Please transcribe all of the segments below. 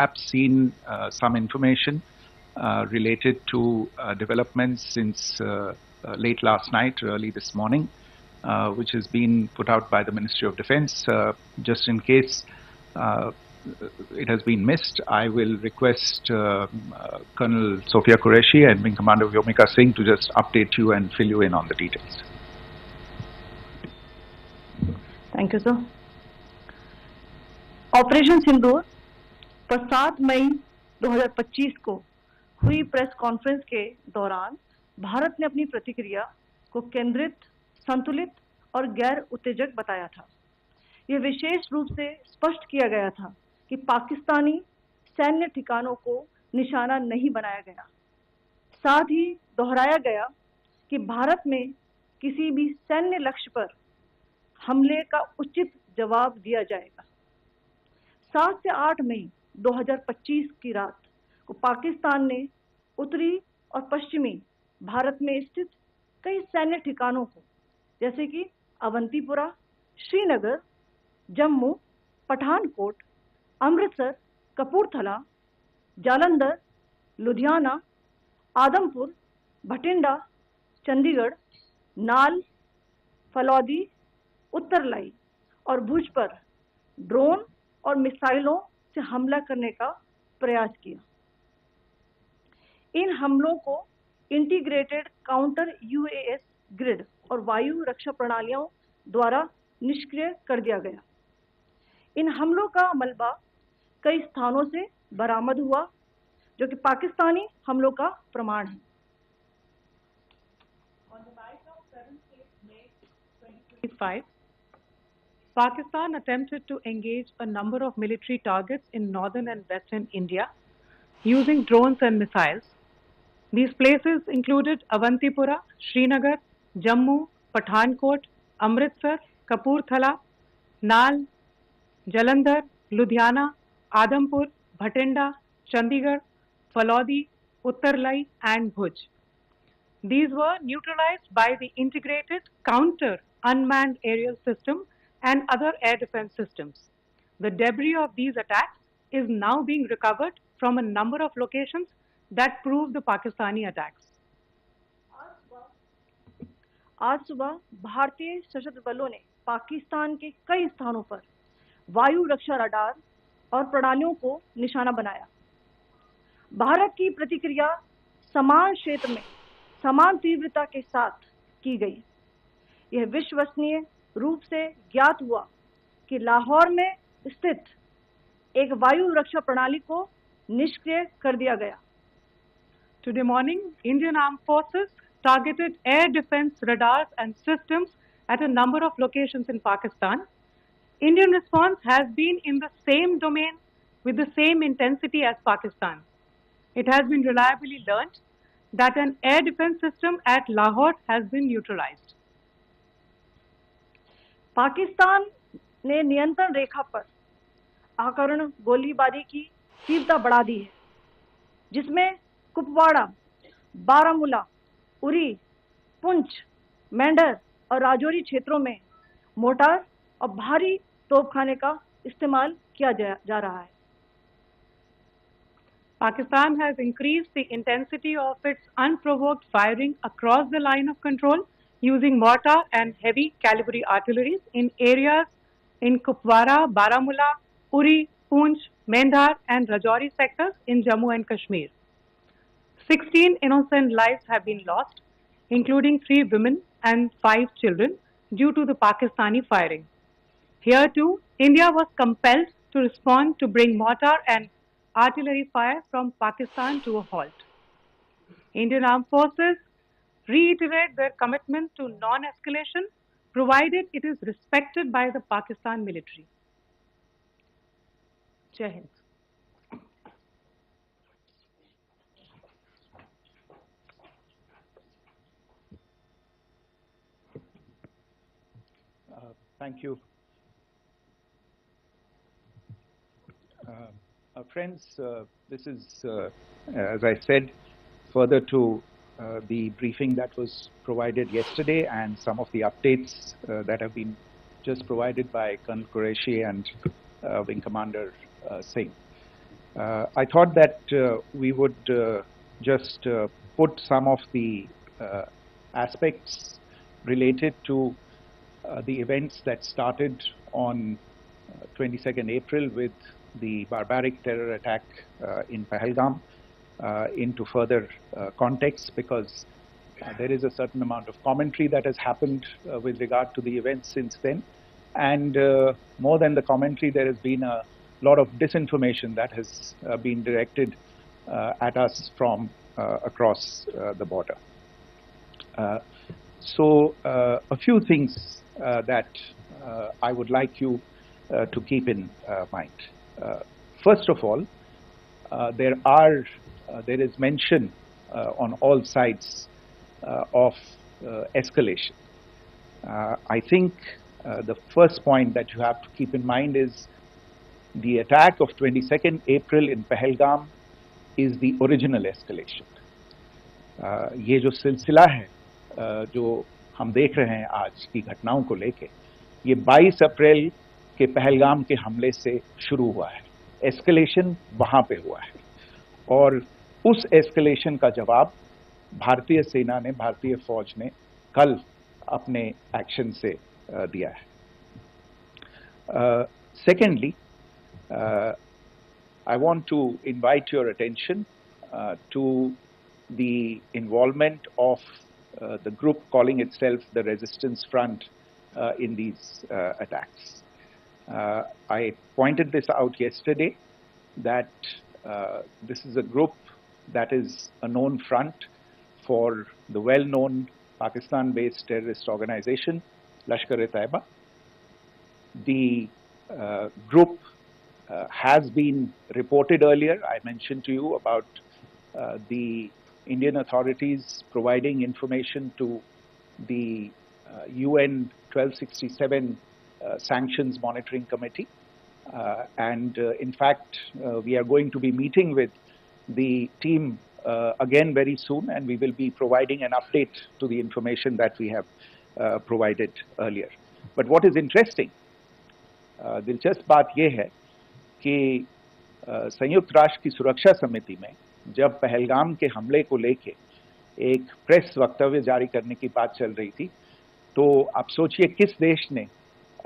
perhaps seen some information related to developments since late last night, early this morning, which has been put out by the Ministry of Defense. Just in case it has been missed, I will request Colonel Sophia Qureshi and Wing Commander Vyomika Singh to just update you and fill you in on the details. Thank you, sir. Operation Sindoor पर 7 मई 2025 को हुई press conference के दौरान भारत ने अपनी प्रतिक्रिया को केंद्रित, संतुलित और गैर उत्तेजक बताया था। यह विशेष रूप से स्पष्ट किया गया था कि पाकिस्तानी सैन्य ठिकानों को निशाना नहीं बनाया गया। साथ ही दोहराया गया कि भारत में किसी भी सैन्य लक्ष्य पर हमले का उचित जवाब दिया जाएगा। 7 से 8 मई 2025 की रात को पाकिस्तान ने उत्तरी और पश्चिमी भारत में स्थित कई सैन्य ठिकानों को, जैसे कि अवंतीपुरा, श्रीनगर, जम्मू, पठानकोट, अमृतसर, कपूरथला, जालंधर, लुधियाना, आदमपुर, भटिंडा, चंडीगढ़, नाल, फलौदी, उत्तरलाई और भुज पर ड्रोन और मिसाइलों से हमला करने का प्रयास किया। इन हमलों को इंटीग्रेटेड काउंटर यूएएस ग्रिड और वायु रक्षा प्रणालियों द्वारा निष्क्रिय कर दिया गया। इन हमलों का मलबा कई स्थानों से बरामद हुआ, जो कि पाकिस्तानी हमलों का प्रमाण है। On the night of 7th May 2025, Pakistan attempted to engage a number of military targets in northern and western India using drones and missiles. These places included Avantipura, Srinagar, Jammu, Pathankot, Amritsar, Kapurthala, Nal, Jalandhar, Ludhiana, Adampur, Bhatinda, Chandigarh, Falodi, Uttarlai and Bhuj. These were neutralized by the integrated counter unmanned aerial system and other air defense systems. The debris of these attacks is now being recovered from a number of locations that prove the Pakistani attacks. आज सुबह भारतीय सशस्त्र बलों ने पाकिस्तान के कई स्थानों पर वायु रक्षा रडार और प्रणालियों को निशाना बनाया। भारत की प्रतिक्रिया समान क्षेत्र में समान तीव्रता के साथ की गई। यह विश्वसनीय रूप से ज्ञात हुआ कि लाहौर में स्थित एक वायु रक्षा प्रणाली को निष्क्रिय कर दिया गया। Today morning, Indian Armed Forces targeted air defense radars and systems at a number of locations in Pakistan. Indian response has been in the same domain with the same intensity as Pakistan. It has been reliably learnt that an air defense system at Lahore has been neutralized. Pakistan ने नियंत्रण रेखा पर आकरण गोलीबारी की तीव्रता बढ़ा दी है, जिसमें कुपवाड़ा, बारामूला, उरी, पुंछ, मेंढर और राजौरी क्षेत्रों में मोर्टार और भारी तोपखाने का इस्तेमाल किया जा रहा है। Pakistan has increased the intensity of its unprovoked firing across the line of control using mortar and heavy calibre artilleries in areas in Kupwara, Baramulla, Uri, Poonch, Mendhar and Rajouri sectors in Jammu and Kashmir. 16 innocent lives have been lost, including 3 women and 5 children, due to the Pakistani firing. Here too, India was compelled to respond to bring mortar and artillery fire from Pakistan to a halt. Indian Armed Forces reiterate their commitment to non-escalation, provided it is respected by the Pakistan military. Jai Hind. Thank you. Friends, this is, as I said, further to the briefing that was provided yesterday and some of the updates that have been just provided by Colonel Qureshi and Wing Commander Singh. I thought that we would just put some of the aspects related to the events that started on 22nd April with the barbaric terror attack in Pahalgam into further context, because there is a certain amount of commentary that has happened with regard to the events since then. And more than the commentary, there has been a lot of disinformation that has been directed at us from across the border. So a few things that I would like you to keep in mind. First of all, there is mention on all sides of escalation. I think the first point that you have to keep in mind is the attack of 22nd April in Pahalgam is the original escalation. ये जो सिलसिला है जो हम देख रहे हैं आज की घटनाओं को लेके, ये 22 अप्रैल के पहलगाम के हमले से शुरू हुआ है. एस्केलेशन वहां पे हुआ है और उस एस्केलेशन का जवाब भारतीय सेना ने, भारतीय फौज ने कल अपने एक्शन से दिया है. Secondly, I want to invite your attention to the involvement of the group calling itself the Resistance Front in these attacks. I pointed this out yesterday that this is a group that is a known front for the well-known Pakistan-based terrorist organization, Lashkar-e-Taiba. The group has been reported earlier. I mentioned to you about the Indian authorities providing information to the UN 1267 Sanctions Monitoring Committee. And in fact, we are going to be meeting with the team again very soon, and we will be providing an update to the information that we have provided earlier. But what is interesting, दिलचस्प बात यह है कि संयुक्त राष्ट्र की सुरक्षा समिति में जब पहलगाम के हमले को लेके एक प्रेस वक्तव्य जारी करने की बात चल रही थी, तो आप सोचिए किस देश ने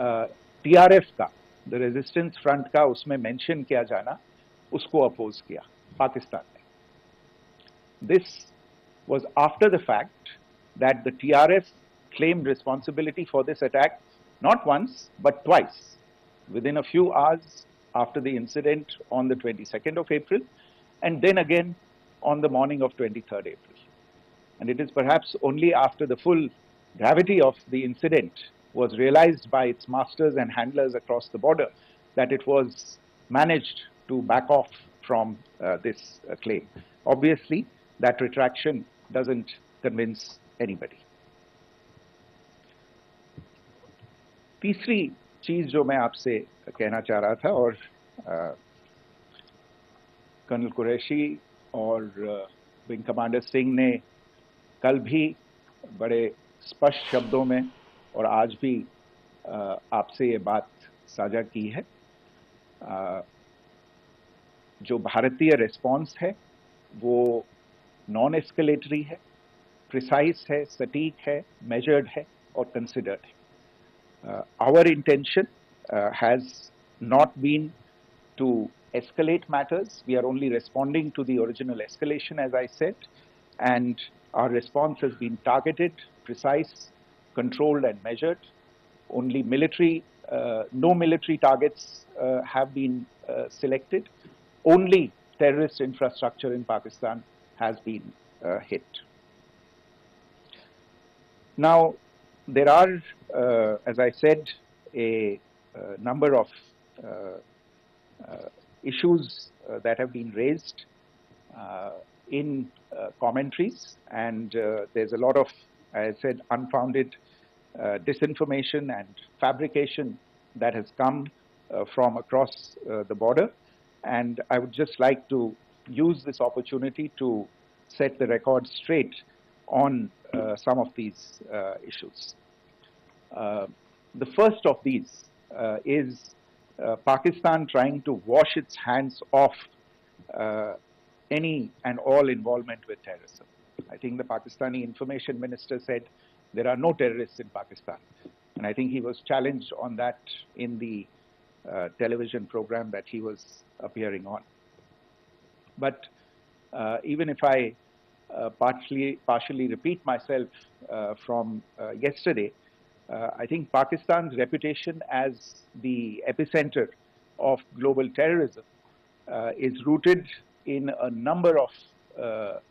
टीआरएफ का, द रेजिस्टेंस फ्रंट का उसमें मेंशन किया जाना, उसको अपोज किया, पाकिस्तान ने. This was after the fact that the TRF claimed responsibility for this attack not once but twice, within a few hours after the incident on the 22nd of April, and then again on the morning of 23rd April. And it is perhaps only after the full gravity of the incident was realized by its masters and handlers across the border that it was managed to back off from this claim. Obviously, that retraction doesn't convince anybody. तीसरी चीज जो मैं आपसे कहना चाह रहा था, और कर्नल कुरैशी और विंग कमांडर सिंह ने कल भी बड़े स्पष्ट शब्दों में और आज भी आपसे ये बात साझा की है. जो भारतीय रिस्पॉन्स है वो नॉन एस्केलेटरी है, प्रिसाइज है, सटीक है, मेजर्ड है और कंसिडर्ड है. Our intention has not been to escalate matters. We are only responding to the original escalation, as I said, and our response has been targeted, precise, controlled and measured. Only no military targets have been selected. Only terrorist infrastructure in Pakistan has been hit. Now, there are, as I said, a number of issues that have been raised in commentaries, and there's a lot of, as I said, unfounded disinformation and fabrication that has come from across the border. And I would just like to use this opportunity to set the record straight on some of these issues. The first of these is Pakistan trying to wash its hands off any and all involvement with terrorism. I think the Pakistani information minister said there are no terrorists in Pakistan. And I think he was challenged on that in the television program that he was appearing on. But even if I partially repeat myself from yesterday, I think Pakistan's reputation as the epicenter of global terrorism is rooted in a number of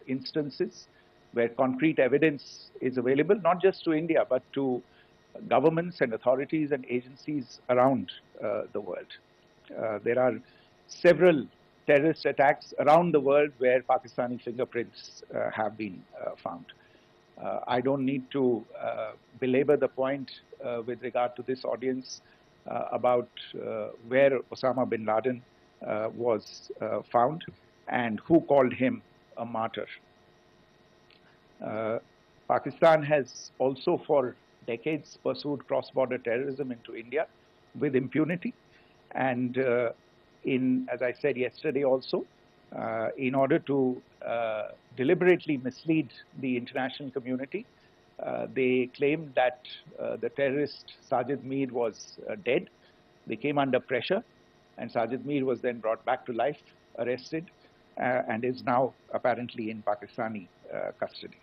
instances where concrete evidence is available, not just to India, but to governments and authorities and agencies around the world. There are several terrorist attacks around the world where Pakistani fingerprints have been found. I don't need to belabor the point with regard to this audience about where Osama bin Laden was found and who called him a martyr. Pakistan has also for decades pursued cross-border terrorism into India with impunity. And as I said yesterday also, in order to deliberately mislead the international community, they claimed that the terrorist Sajid Mir was dead. They came under pressure, and Sajid Mir was then brought back to life, arrested, and is now apparently in Pakistani custody.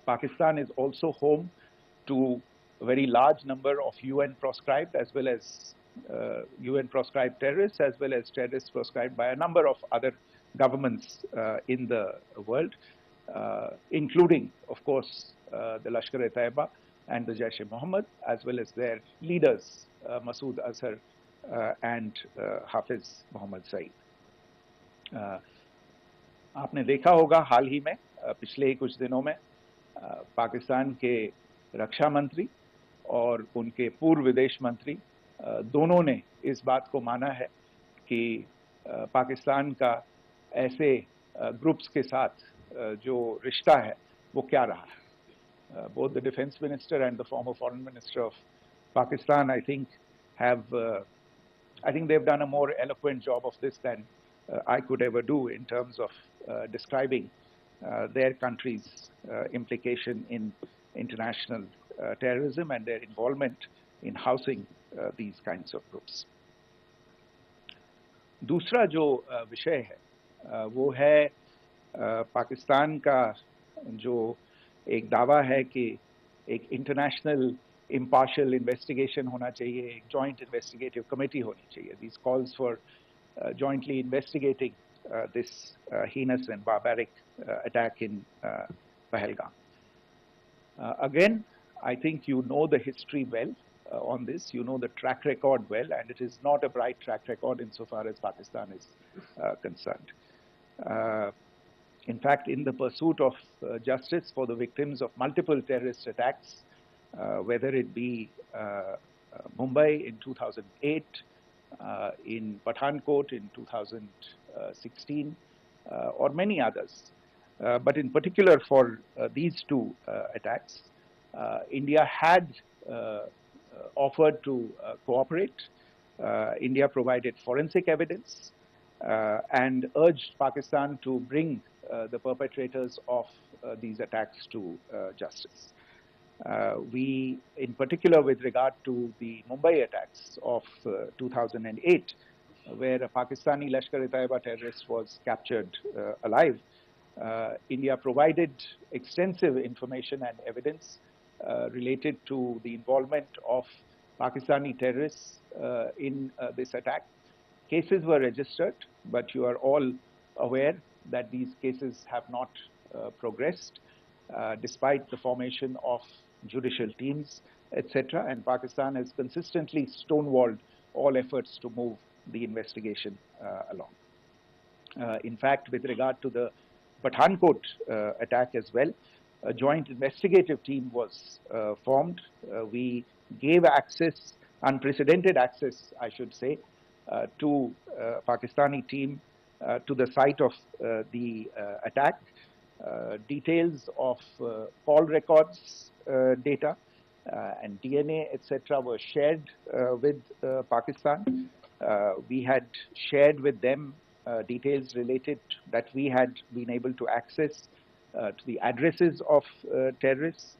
Pakistan is also home to a very large number of UN proscribed as well as UN proscribed terrorists, as well as terrorists proscribed by a number of other governments in the world, including, of course, the Lashkar-e-Taiba and the Jaish-e-Mohammed, as well as their leaders, Masood Azhar and Hafiz Mohammed Saeed. आपने देखा होगा हाल ही में पिछले ही कुछ दिनों में पाकिस्तान के रक्षा मंत्री और उनके पूर्व विदेश मंत्री दोनों ने इस बात को माना है कि पाकिस्तान का ऐसे ग्रुप्स के साथ जो रिश्ता है वो क्या रहा है. Both the defense minister and the former foreign minister of Pakistan, I think they've done a more eloquent job of this than I could ever do in terms of describing their country's implication in international terrorism and their involvement in housing these kinds of groups. दूसरा जो विषय है वो है पाकिस्तान का जो एक दावा है कि एक इंटरनेशनल impartial investigation होना चाहिए, एक joint investigative committee होनी चाहिए. These calls for jointly investigating this heinous and barbaric attack in Pahalgam. Again, I think you know the history well on this. You know the track record well, and it is not a bright track record insofar as Pakistan is concerned. In fact, in the pursuit of justice for the victims of multiple terrorist attacks, whether it be Mumbai in 2008, in Pathankot in 2016, or many others. But in particular for these two attacks, India had offered to cooperate. India provided forensic evidence and urged Pakistan to bring the perpetrators of these attacks to justice. We, in particular with regard to the Mumbai attacks of 2008, where a Pakistani Lashkar-e-Taiba terrorist was captured alive, India provided extensive information and evidence related to the involvement of Pakistani terrorists in this attack. Cases were registered, but you are all aware that these cases have not progressed, despite the formation of judicial teams, etc. And Pakistan has consistently stonewalled all efforts to move the investigation along. In fact, with regard to the Pathankot attack as well, a joint investigative team was formed. We gave access, unprecedented access, I should say, to Pakistani team to the site of the attack. Details of call records data and DNA, etc. were shared with Pakistan. We had shared with them details related that we had been able to access to the addresses of terrorists.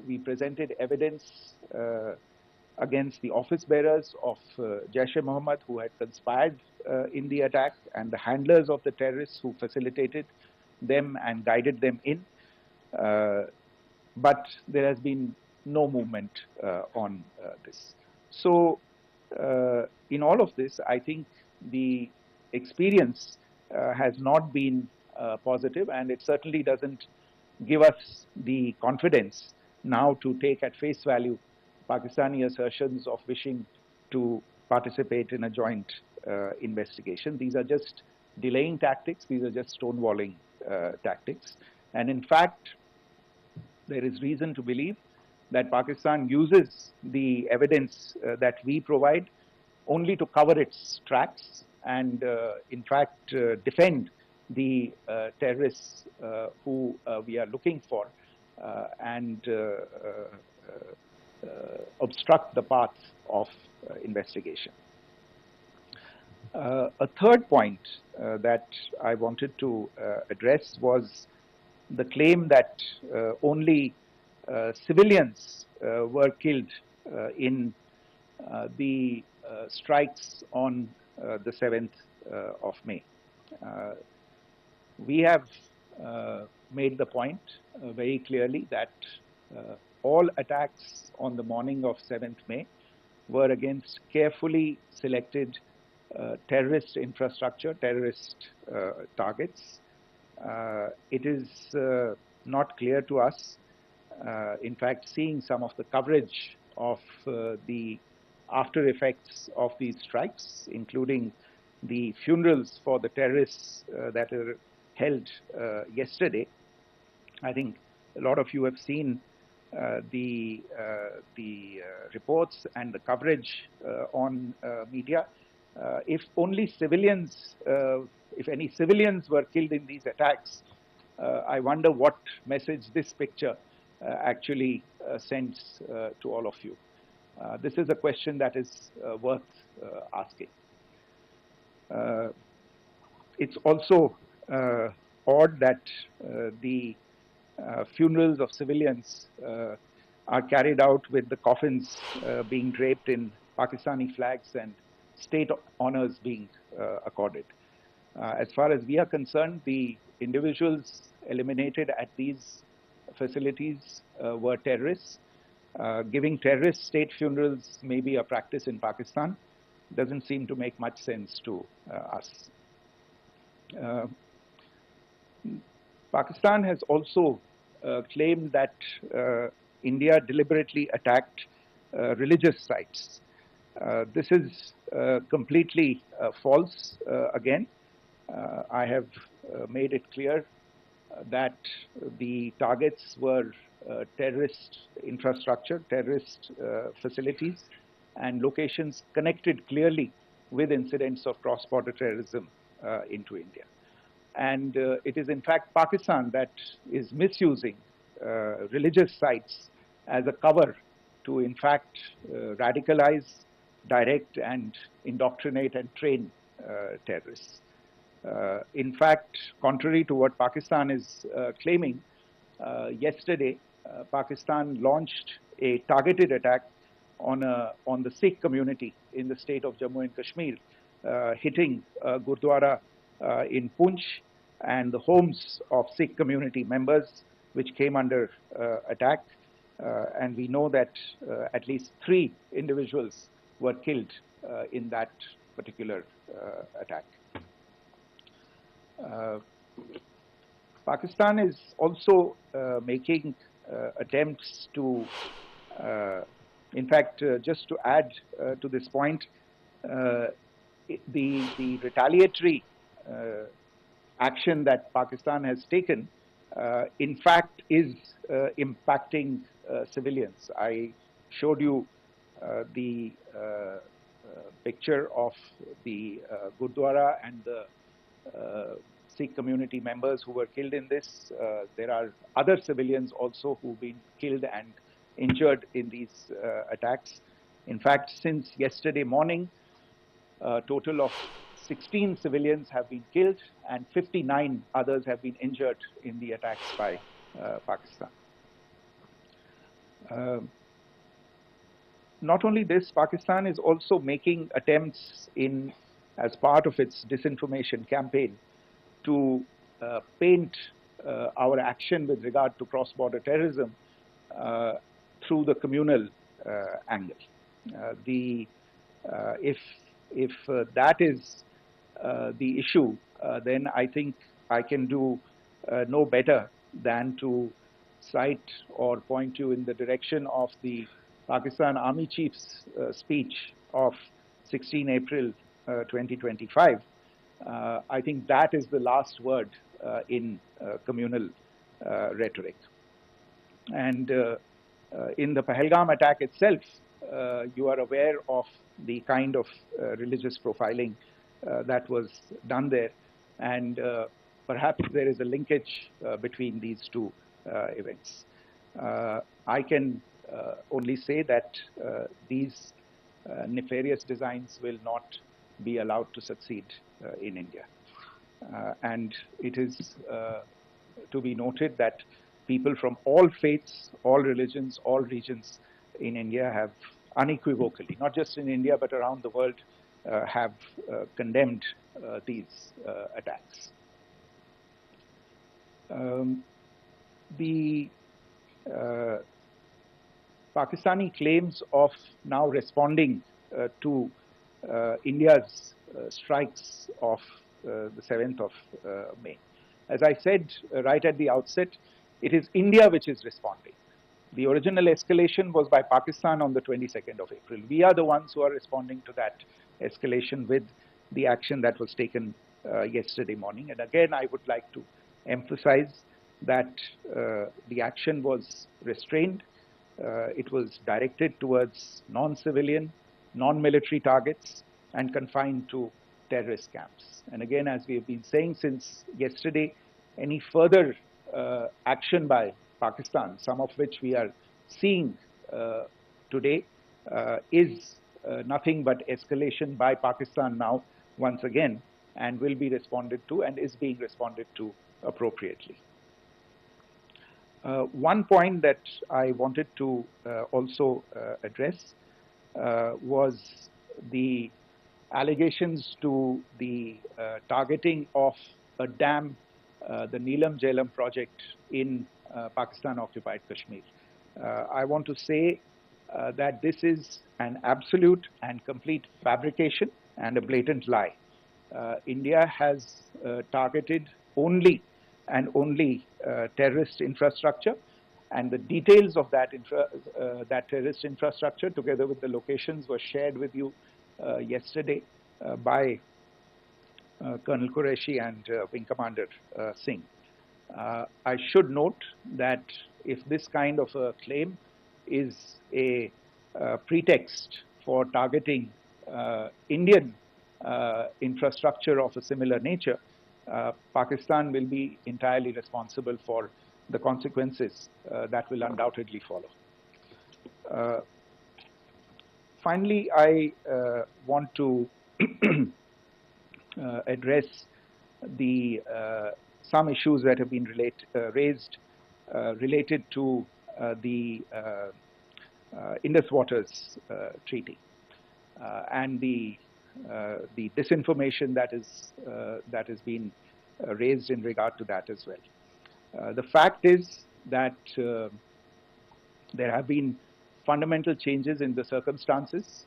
We presented evidence against the office bearers of Jaish-e-Mohammed who had conspired in the attack, and the handlers of the terrorists who facilitated them and guided them in. But there has been no movement on this. So in all of this, I think the experience has not been positive, and it certainly doesn't give us the confidence now to take at face value Pakistani assertions of wishing to participate in a joint investigation. These are just delaying tactics. These are just stonewalling tactics. And in fact, there is reason to believe that Pakistan uses the evidence that we provide only to cover its tracks and, in fact, defend the terrorists who we are looking for and obstruct the path of investigation. A third point that I wanted to address was the claim that only civilians were killed in the strikes on the 7th of May. We have made the point very clearly that all attacks on the morning of 7th May were against carefully selected terrorist infrastructure, terrorist targets. It is not clear to us, in fact, seeing some of the coverage of the after effects of these strikes, including the funerals for the terrorists that were held yesterday. I think a lot of you have seen the reports and the coverage on media. If only civilians, if any civilians were killed in these attacks, I wonder what message this picture actually sends to all of you. This is a question that is worth asking. It's also odd that the funerals of civilians are carried out with the coffins being draped in Pakistani flags and state honors being accorded. As far as we are concerned, the individuals eliminated at these facilities were terrorists. Giving terrorist state funerals may be a practice in Pakistan. Doesn't seem to make much sense to us. Pakistan has also claimed that India deliberately attacked religious sites. This is completely false again. I have made it clear that the targets were terrorist infrastructure, terrorist facilities, and locations connected clearly with incidents of cross-border terrorism into India. And it is in fact Pakistan that is misusing religious sites as a cover to in fact radicalize, direct and indoctrinate and train terrorists. In fact, contrary to what Pakistan is claiming, yesterday Pakistan launched a targeted attack on the Sikh community in the state of Jammu and Kashmir, hitting Gurdwara in Poonch and the homes of Sikh community members, which came under attack. And we know that at least 3 individuals were killed in that particular attack. Pakistan is also making attempts to, in fact, just to add to this point, the retaliatory action that Pakistan has taken, in fact, is impacting civilians. I showed you the picture of the Gurdwara and the Sikh community members who were killed in this. There are other civilians also who've been killed and injured in these attacks. In fact, since yesterday morning, a total of 16 civilians have been killed and 59 others have been injured in the attacks by Pakistan. Not only this, Pakistan is also making attempts as part of its disinformation campaign to paint our action with regard to cross-border terrorism through the communal angle. If that is the issue, then I think I can do no better than to cite or point you in the direction of the Pakistan Army Chief's speech of 16 April 2025. I think that is the last word in communal rhetoric. And in the Pahalgam attack itself, you are aware of the kind of religious profiling that was done there, and perhaps there is a linkage between these two events. I can only say that these nefarious designs will not be allowed to succeed in India. And it is to be noted that people from all faiths, all religions, all regions in India have unequivocally, not just in India but around the world, have condemned these attacks. The Pakistani claims of now responding to India's strikes of the 7th of May. As I said right at the outset, it is India which is responding. The original escalation was by Pakistan on the 22nd of April. We are the ones who are responding to that escalation with the action that was taken yesterday morning. And again, I would like to emphasize that the action was restrained. It was directed towards non-civilian, non-military targets and confined to terrorist camps. And again, as we have been saying since yesterday, any further action by Pakistan, some of which we are seeing today, is nothing but escalation by Pakistan now once again, and will be responded to and is being responded to appropriately. One point that I wanted to also address was the allegations to the targeting of a dam, the Neelam Jhelum project in Pakistan-occupied Kashmir. I want to say that this is an absolute and complete fabrication and a blatant lie. India has targeted only and only terrorist infrastructure, and the details of that terrorist infrastructure, together with the locations, were shared with you yesterday by Colonel Qureshi and Wing Commander Singh. I should note that if this kind of a claim is a pretext for targeting Indian infrastructure of a similar nature, Pakistan will be entirely responsible for the consequences that will undoubtedly follow. Finally, I want to address some issues that have been raised related to the Indus Waters Treaty and the disinformation that has been raised in regard to that as well. The fact is that there have been fundamental changes in the circumstances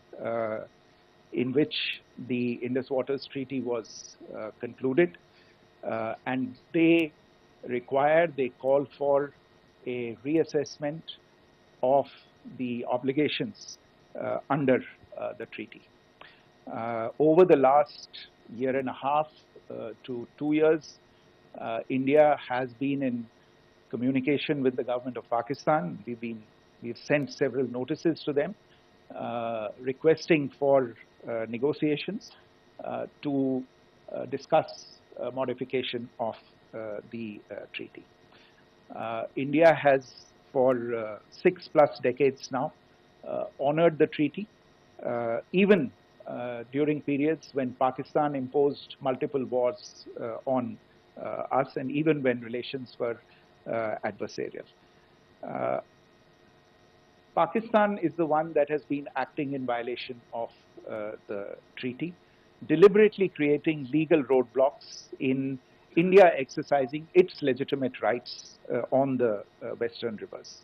in which the Indus Waters Treaty was concluded, and they call for a reassessment of the obligations under the treaty. Over the last year and a half to 2 years, India has been in communication with the government of Pakistan. We've sent several notices to them requesting for negotiations to discuss modification of the treaty. India has for 6+ decades now honored the treaty, even during periods when Pakistan imposed multiple wars on us, and even when relations were adversarial. Pakistan is the one that has been acting in violation of the treaty, deliberately creating legal roadblocks in India exercising its legitimate rights on the western rivers.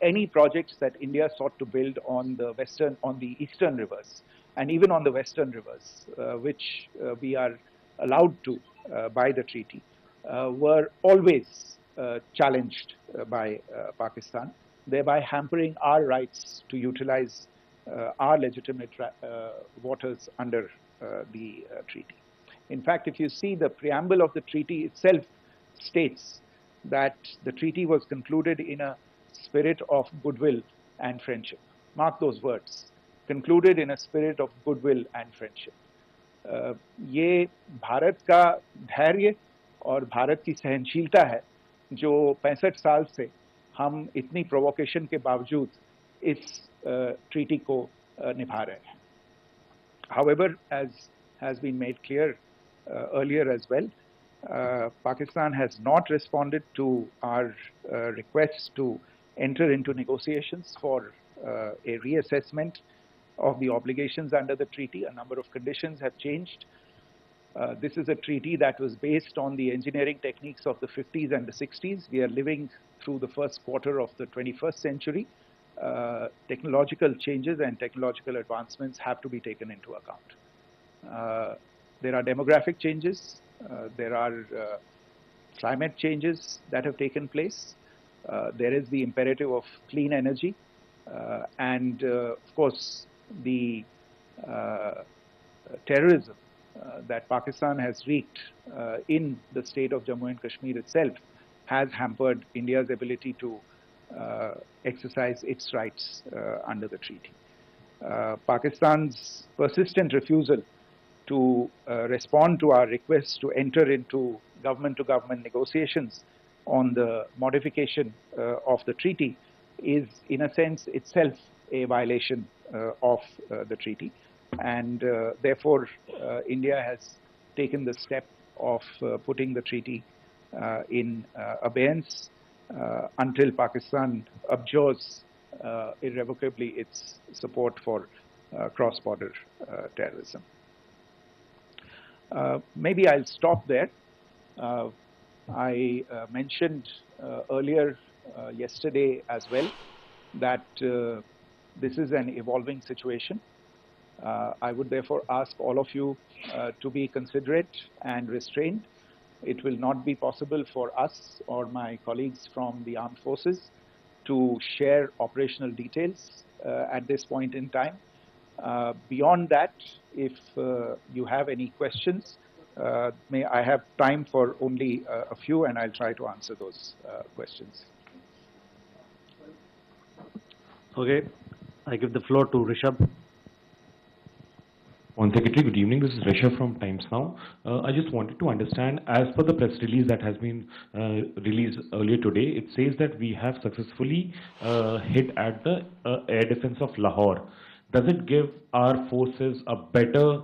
Any projects that India sought to build on the eastern rivers, and even on the western rivers, which we are allowed to by the treaty, were always challenged by Pakistan, thereby hampering our rights to utilize our legitimate waters under the treaty. In fact, if you see, the preamble of the treaty itself states that the treaty was concluded in a spirit of goodwill and friendship. Mark those words, concluded in a spirit of goodwill and friendship. ये भारत का धैर्य और भारत की सहनशीलता है जो 65 साल से हम इतनी प्रोवोकेशन के बावजूद इस ट्रीटी को निभा रहे हैं. However, as has been made clear earlier as well, Pakistan has not responded to our requests to enter into negotiations for a reassessment of the obligations under the treaty. A number of conditions have changed. This is a treaty that was based on the engineering techniques of the 50s and the 60s. We are living through the first quarter of the 21st century. Technological changes and technological advancements have to be taken into account. There are demographic changes. There are climate changes that have taken place. There is the imperative of clean energy. And of course, the terrorism that Pakistan has wreaked in the state of Jammu and Kashmir itself has hampered India's ability to exercise its rights under the treaty. Pakistan's persistent refusal to respond to our requests to enter into government-to-government negotiations on the modification of the treaty is, in a sense, itself a violation of the treaty. And therefore, India has taken the step of putting the treaty in abeyance until Pakistan abjures irrevocably its support for cross-border terrorism. Maybe I'll stop there. I mentioned earlier yesterday as well that this is an evolving situation. I would therefore ask all of you to be considerate and restrained. It will not be possible for us or my colleagues from the armed forces to share operational details at this point in time. Beyond that, if you have any questions, may I have time for only a few, and I'll try to answer those questions. Okay, I give the floor to Rishabh. One Secretary, good evening. This is Rishabh from Times Now. I just wanted to understand, as per the press release that has been released earlier today, it says that we have successfully hit at the air defense of Lahore. Does it give our forces a better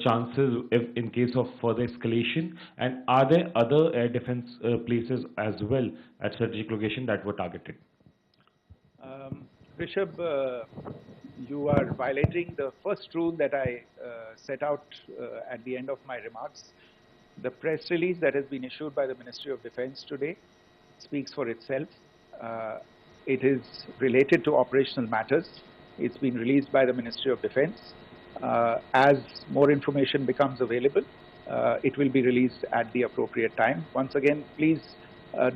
chances if in case of further escalation? And are there other air defense places as well at strategic location that were targeted? Rishabh, you are violating the first rule that I set out at the end of my remarks. The press release that has been issued by the Ministry of Defense today speaks for itself. It is related to operational matters. It's been released by the Ministry of Defense. As more information becomes available, it will be released at the appropriate time. Once again, please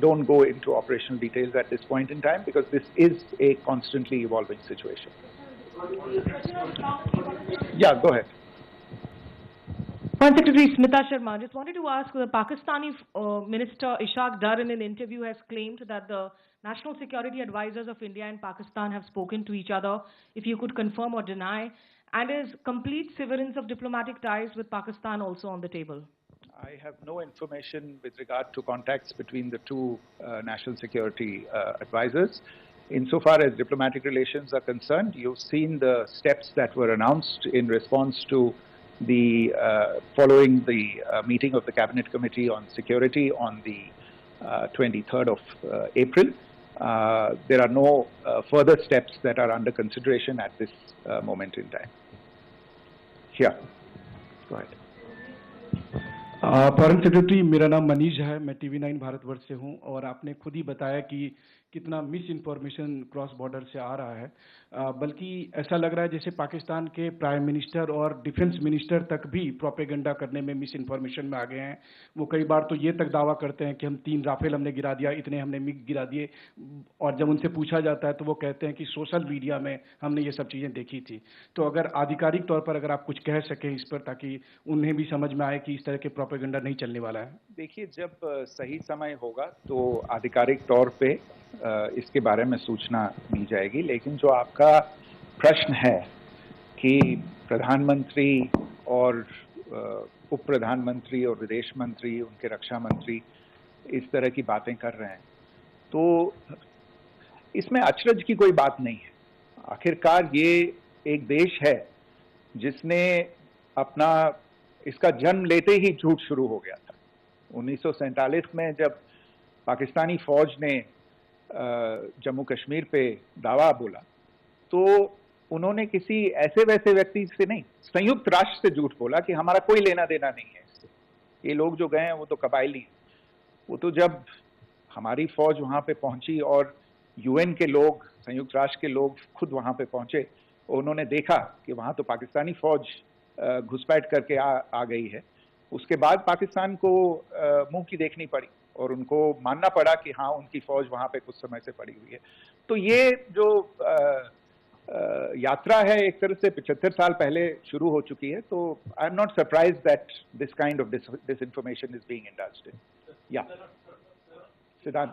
don't go into operational details at this point in time, because this is a constantly evolving situation. Yeah, go ahead. Foreign Secretary Smita Sharma, just wanted to ask, the Pakistani Minister Ishaq Dar in an interview has claimed that the national security advisors of India and Pakistan have spoken to each other. If you could confirm or deny, and is complete severance of diplomatic ties with Pakistan also on the table? I have no information with regard to contacts between the two national security advisors. insofar as diplomatic relations are concerned, you've seen the steps that were announced in response to the following the meeting of the Cabinet Committee on Security on the 23rd of April. There are no further steps that are under consideration at this moment in time. Here, go ahead. Foreign secretary, मेरा नाम मनीष है, मैं TV9 Bharatvarsh से हूं और आपने खुद ही बताया कि कितना मिस इन्फॉर्मेशन क्रॉस बॉर्डर से आ रहा है, बल्कि ऐसा लग रहा है जैसे पाकिस्तान के प्राइम मिनिस्टर और डिफेंस मिनिस्टर तक भी प्रोपेगेंडा करने में मिस इन्फॉर्मेशन में आ गए हैं। वो कई बार तो ये तक दावा करते हैं कि हम 3 राफेल हमने गिरा दिया, इतने हमने मिग गिरा दिए, और जब उनसे पूछा जाता है तो वो कहते हैं कि सोशल मीडिया में हमने ये सब चीज़ें देखी थी। तो अगर आधिकारिक तौर पर अगर आप कुछ कह सकें इस पर, ताकि उन्हें भी समझ में आए कि इस तरह के प्रोपेगेंडा नहीं चलने वाला है। देखिए, जब सही समय होगा तो आधिकारिक तौर पे इसके बारे में सूचना दी जाएगी, लेकिन जो आपका प्रश्न है कि प्रधानमंत्री और उप प्रधानमंत्री और विदेश मंत्री, उनके रक्षा मंत्री इस तरह की बातें कर रहे हैं, तो इसमें अचरज की कोई बात नहीं है। आखिरकार ये एक देश है जिसने अपना इसका जन्म लेते ही झूठ शुरू हो गया था। 1947 में जब पाकिस्तानी फौज ने जम्मू कश्मीर पे दावा बोला, तो उन्होंने किसी ऐसे वैसे व्यक्ति से नहीं, संयुक्त राष्ट्र से झूठ बोला कि हमारा कोई लेना देना नहीं है इससे। ये लोग जो गए हैं वो तो कबायली हैं। वो तो जब हमारी फौज वहां पे पहुंची और UN के लोग, संयुक्त राष्ट्र के लोग खुद वहां पे पहुंचे, उन्होंने देखा कि वहां तो पाकिस्तानी फौज घुसपैठ करके आ गई है, उसके बाद पाकिस्तान को मुंह की देखनी पड़ी और उनको मानना पड़ा कि हाँ, उनकी फौज वहां पे कुछ समय से पड़ी हुई है। तो ये जो यात्रा है एक तरह से 75 साल पहले शुरू हो चुकी है। तो I am not surprised that this kind of disinformation is being indulged in. Yeah. Siddhant.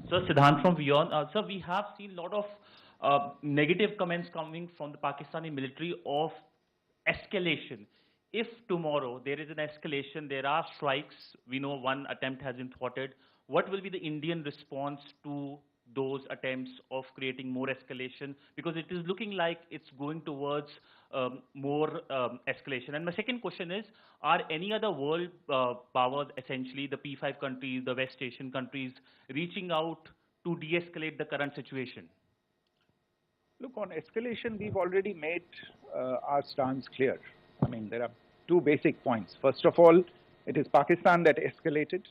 Sir, Siddhant from Beyond. Sir, we have seen a lot of negative comments coming from the Pakistani military of escalation. If tomorrow there is an escalation, there are strikes, we know one attempt has been thwarted, what will be the Indian response to those attempts of creating more escalation? Because it is looking like it's going towards more escalation. And my second question is, are any other world powers, essentially the P5 countries, the West Asian countries, reaching out to de-escalate the current situation? Look, on escalation, we've already made our stance clear. I mean, there are 2 basic points. First of all, it is Pakistan that escalated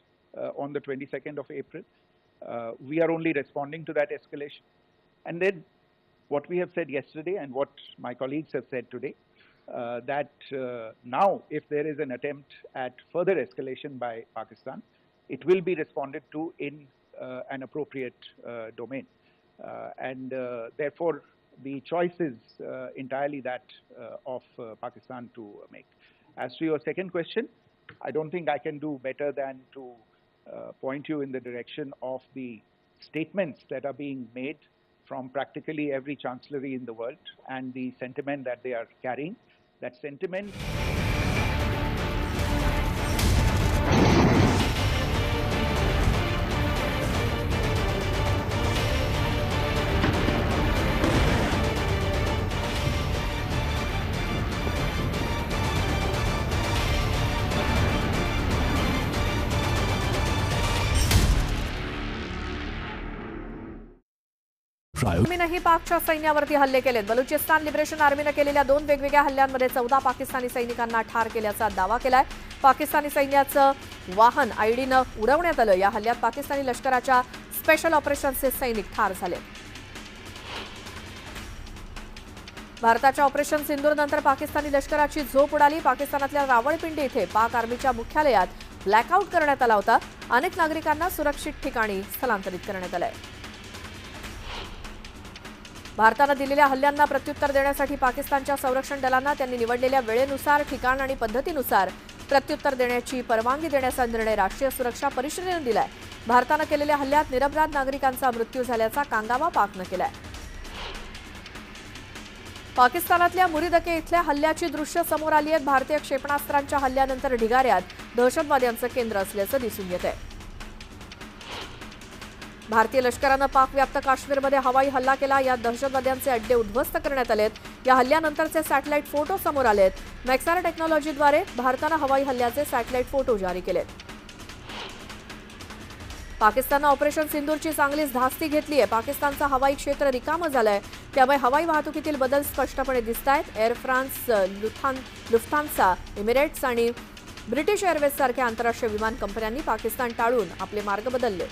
on the 22nd of April. We are only responding to that escalation. And then what we have said yesterday and what my colleagues have said today, that now if there is an attempt at further escalation by Pakistan, it will be responded to in an appropriate domain. And therefore, the choice is entirely that of Pakistan to make. As to your second question, I don't think I can do better than to point you in the direction of the statements that are being made from practically every chancellery in the world and the sentiment that they are carrying. That sentiment... आर्मीनंही पाकच्या सैन्यावरती हल्ले केलेत। Balochistan liberation आर्मीनं केलेल्या 2 वेगवेगळ्या हल्ल्यांमध्ये 14 पाकिस्तानी सैनिकांना ठार केल्याचा दावा केलाय। पाकिस्तानी सैन्याचं वाहन आयडीनं उडवण्यात आलं। या हल्ल्यात पाकिस्तानी लष्कराच्या स्पेशल ऑपरेशनचे सैनिक ठार झाले। भारताच्या ऑपरेशन सिंदूर नंतर पाकिस्तानी लष्कराची झोप उडाली। पाकिस्तानातल्या रावळपिंडी इथे पाक आर्मीच्या मुख्यालयात ब्लॅकआउट करण्यात आला होता। अनेक नागरिकांना सुरक्षित ठिकाणी स्थलांतरित करण्यात आलंय। भारतानं दिलेल्या हल्ल्यांना प्रत्युत्तर देण्यासाठी पाकिस्तानच्या संरक्षण दलांना त्यांनी निवडलेल्या वेळेनुसार, ठिकाण आणि पद्धतीनुसार प्रत्युत्तर देण्याची परवानगी देण्याचा निर्णय राष्ट्रीय सुरक्षा परिषदेनं दिलाय। भारतानं केलेल्या हल्ल्यात निरपराध नागरिकांचा मृत्यू झाल्याचा कांगावा पाकनं केलाय। पाकिस्तानातल्या मुरीदके इथल्या हल्ल्याची दृश्य समोर आली आहेत। भारतीय क्षेपणास्त्रांच्या हल्ल्यानंतर ढिगाऱ्यात दहशतवाद्यांचं केंद्र असल्याचं दिसून येतंय। भारतीय लष्करानं पाकव्याप्त काश्मीरमध्ये हवाई हल्ला केला. यात दहशतवाद्यांचे अड्डे उद्ध्वस्त करण्यात आलेत. या हल्ल्यानंतरचे सॅटेलाइट फोटो समोर आलेत. मॅक्सार टेक्नॉलॉजीद्वारे भारतानं हवाई हल्ल्याचे सॅटेलाइट फोटो जारी केलेत. पाकिस्ताननं ऑपरेशन सिंदूरची चांगलीच धास्ती घेतली आहे. पाकिस्तानचं हवाई क्षेत्र रिकामं झालंय. त्यामुळे हवाई वाहतुकीतील बदल स्पष्टपणे दिसत आहेत. एअर फ्रान्स, लुफ्थान्सा, एमिरेट्स आणि ब्रिटिश एअरवेज सारख्या आंतरराष्ट्रीय विमान कंपन्यांनी पाकिस्तान टाळून आपले मार्ग बदलले.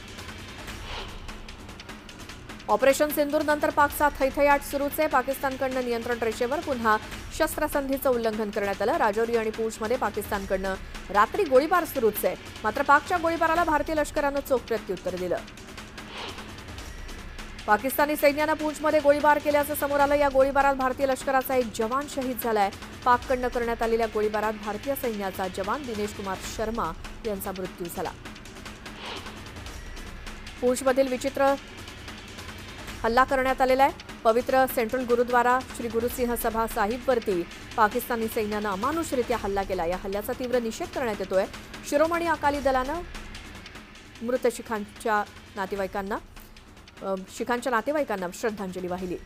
ऑपरेशन सिंदूर नंतर पाकचा थैथयाट सुरूच आहे. पाकिस्तानकडनं नियंत्रण रेषेवर पुन्हा शस्त्रसंधीचं उल्लंघन करण्यात आलं. राजौरी आणि पूंछमध्ये पाकिस्तानकडनं रात्री गोळीबार सुरूच आहे. मात्र पाकच्या गोळीबाराला भारतीय लष्करानं चोख प्रत्युत्तर दिलं. पाकिस्तानी सैन्यानं पूंछमध्ये गोळीबार केल्याचं समोर आलं. या गोळीबारात भारतीय लष्कराचा एक जवान शहीद झालाय. पाककडनं करण्यात आलेल्या गोळीबारात भारतीय सैन्याचा जवान दिनेश कुमार शर्मा यांचा मृत्यू झाला. पूंछमधील विचित्र हल्ला करण्यात आलेला आहे. पवित्र सेंट्रल गुरुद्वारा श्री गुरुसिंह सभा साहिबवरती पाकिस्तानी सैन्यानं अमानुषरित्या हल्ला केला. या हल्ल्याचा तीव्र निषेध करण्यात येतोय. शिरोमणी अकाली दलानं मृत शिखांच्या नातेवाईकांना श्रद्धांजली वाहिली.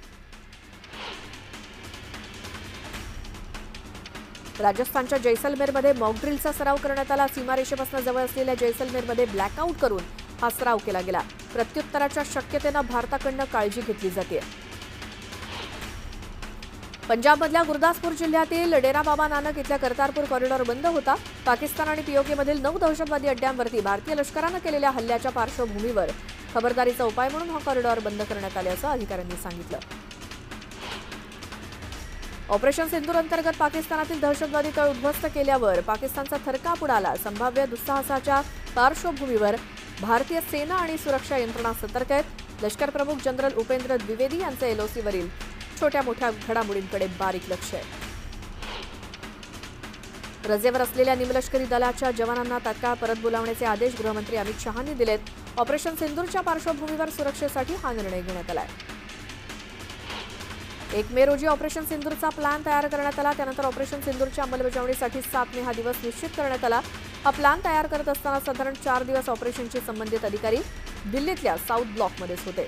राजस्थानच्या जैसलमेरमध्ये मॉकड्रिलचा सराव करण्यात आला. सीमारेषेपासून जवळ असलेल्या जैसलमेरमध्ये ब्लॅकआउट करून हा सराव केला गेला. प्रत्युत्तराच्या शक्यतेनं भारताकडनं काळजी घेतली जाते. पंजाबमधल्या गुरदासपूर जिल्ह्यातील डेरा बाबा नानक इथल्या करतारपूर कॉरिडॉर बंद होता. पाकिस्तान आणि पीओकेमधील 9 दहशतवादी अड्ड्यांवरती भारतीय लष्करानं केलेल्या हल्ल्याच्या पार्श्वभूमीवर खबरदारीचा उपाय म्हणून हा कॉरिडॉर बंद करण्यात आल्याचं अधिकाऱ्यांनी सांगितलं. ऑपरेशन सिंदूर अंतर्गत पाकिस्तानातील दहशतवादी तळ उद्ध्वस्त केल्यावर पाकिस्तानचा थरकाप उडाला. संभाव्य दुस्साहसाच्या पार्श्वभूमीवर भारतीय सेना आणि सुरक्षा यंत्रणा सतर्क आहेत. लष्कर प्रमुख जनरल उपेंद्र द्विवेदी यांचे एलओसीवरील छोट्या मोठ्या घडामोडींकडे बारीक लक्ष आहे. रजेवर असलेल्या निमलष्करी दलाच्या जवानांना तात्काळ परत बोलावण्याचे आदेश गृहमंत्री अमित शहांनी दिलेत. ऑपरेशन सिंदूरच्या पार्श्वभूमीवर सुरक्षेसाठी हा निर्णय घेण्यात आलाय. 1 मे रोजी ऑपरेशन सिंदूरचा प्लॅन तयार करण्यात आला. त्यानंतर ऑपरेशन सिंदूरच्या अंमलबजावणीसाठी 7 मे हा दिवस निश्चित करण्यात आला. हा प्लॅन तयार करत असताना साधारण 4 दिवस ऑपरेशनचे संबंधित अधिकारी दिल्लीतल्या साऊथ ब्लॉकमध्येच होते.